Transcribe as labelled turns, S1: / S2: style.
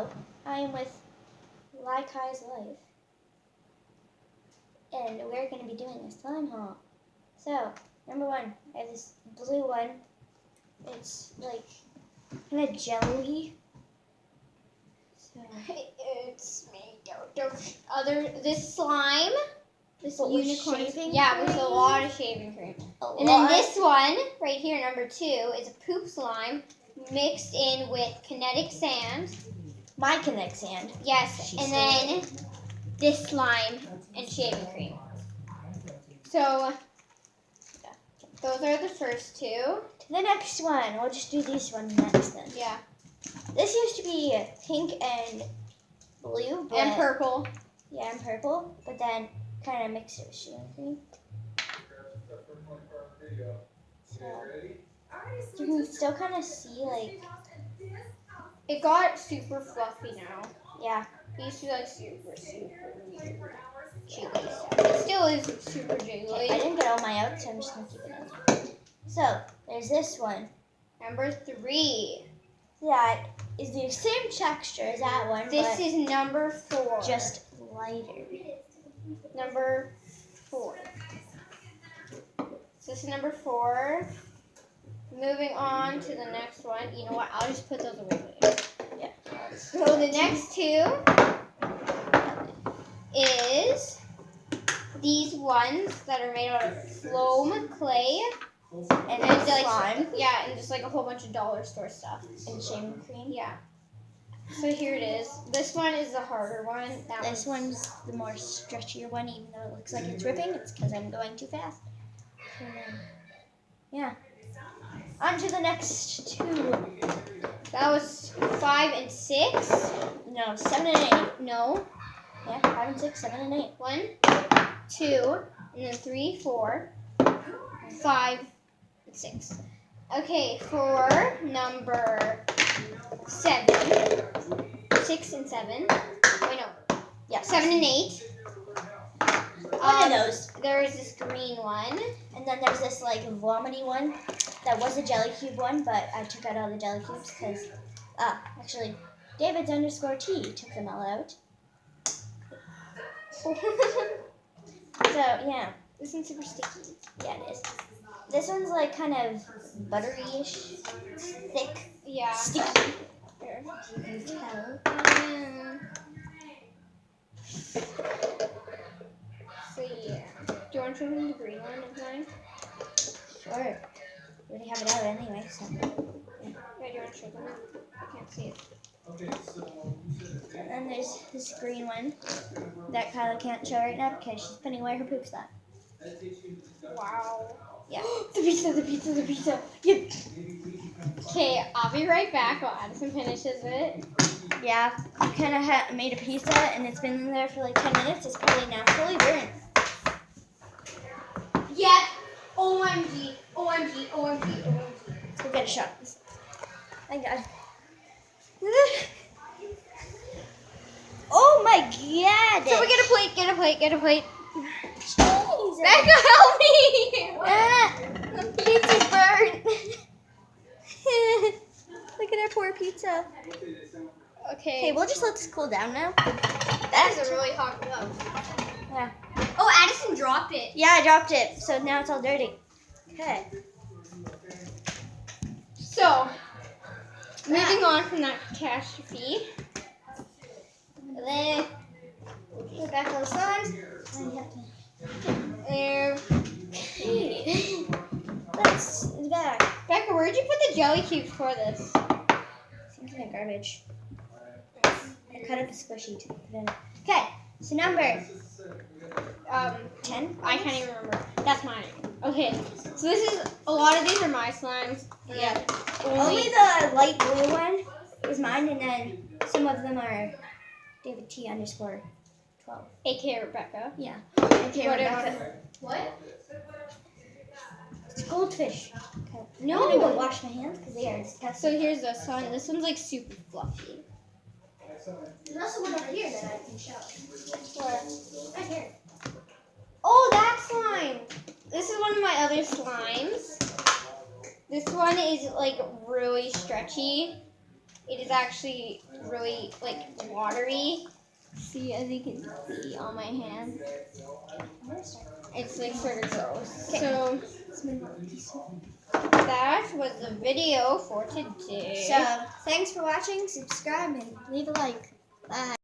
S1: Hello, I am with Laikai's Life, and we're going to be doing a slime haul. So, number one, I have this blue one. It's like kind of jelly. So
S2: it's made out of this slime, this
S1: But with
S2: unicorn.
S1: shaving
S2: Yeah, with a
S1: cream?
S2: lot of shaving cream. And
S1: lot.
S2: then this one right here, number 2, is a poop slime mixed in with kinetic sand.
S1: My kinetic sand.
S2: Yes,
S1: She
S2: and
S1: said.
S2: then this slime and shaving cream. So those are the first 2.
S1: To the next one. We'll just do these one next then.
S2: Yeah.
S1: This used to be pink and blue. But,
S2: And purple.
S1: Yeah, and purple. But then kind of mixed it with shaving cream. So you can still kind of see like,
S2: It got super fluffy now.
S1: yeah.
S2: It used to be like super jiggly stuff. It still is super
S1: I
S2: jiggly.
S1: didn't get all my out, so I'm just going to keep it in. So, there's this one.
S2: Number 3.
S1: That is the same texture as that one,
S2: This
S1: but
S2: is number 4.
S1: just lighter.
S2: Number 4. So this is number 4. Moving on to the next one. You know what? I'll just put those away later.
S1: Yeah.
S2: So the next 2 is these ones that are made out of foam clay
S1: And
S2: and
S1: then slime
S2: yeah, and just like a whole bunch of dollar store stuff.
S1: and shaving cream.
S2: Yeah. So here it is. This one is the harder one.
S1: This one's the more stretchier one, even though it looks like it's ripping. It's because I'm going too fast. So then, yeah. On to the next 2.
S2: That was 5 and 6.
S1: No, 7 and 8.
S2: No.
S1: Yeah, 5 and 6, 7 and 8.
S2: 1, 2, and then 3, 4, 5, and 6. Okay, for number 7, 6 and 7. Wait, no.
S1: Yeah,
S2: 7 and 8.
S1: One of those.
S2: There is this green one.
S1: And then there's this like vomity one that was a jelly cube one, but I took out all the jelly cubes because, actually, Davids_T took them all out. So, yeah.
S2: This one's super sticky.
S1: Yeah, it is. This one's like kind of buttery-ish, thick,
S2: Yeah.
S1: sticky. There, you can tell.
S2: So yeah. Do you want to show me the green one of mine?
S1: Sure. We already have it out anyway, so.
S2: Yeah, do you want to show them? I can't see it.
S1: And then there's this green one that Kyla can't show right now because she's putting away her poop stuff.
S2: Wow.
S1: Yeah. The pizza. Yep.
S2: Okay, I'll be right back while Addison finishes it.
S1: Yeah, I kind of made a pizza and it's been there for like 10 minutes. It's probably now fully burnt.
S2: Yep. OMG.
S1: Let's go get a shot. Thank God. Oh my God!
S2: So we get a plate.
S1: Jesus.
S2: Becca, help me!
S1: Pizza's burnt. Look at our poor pizza.
S2: Okay.
S1: Okay, we'll just let this cool down now.
S2: That is a really hot glove.
S1: Yeah.
S2: Oh, Addison dropped it.
S1: Yeah, I dropped it, so now it's all dirty. Okay.
S2: So, moving on from that catastrophe. Then,
S1: Put back all the slimes. And you have to.
S2: there.
S1: That's back.
S2: Becca, where'd you put the jelly cubes for this?
S1: Seems like garbage. I cut up the squishy to put it in. Okay, so number 10.
S2: I can't even remember. That's mine. Okay, so this is, a lot of these are my slimes.
S1: Yeah. Only the light blue one is mine, and then some of them are David T_12.
S2: AKA Rebecca.
S1: Yeah. Okay,
S2: Whatever. What?
S1: It's goldfish. Okay.
S2: No.
S1: I'm gonna go wash my hands because they are disgusting.
S2: So here's this one. This one's like super fluffy.
S1: There's also one over here that I can show. Right here.
S2: Oh, that slime. This is one of my other slimes. This one is like really stretchy. it is actually really like watery. See, as you can see on my hand, it's like sort of gross. So that was the video for today.
S1: So thanks for watching. Subscribe and leave a like. Bye.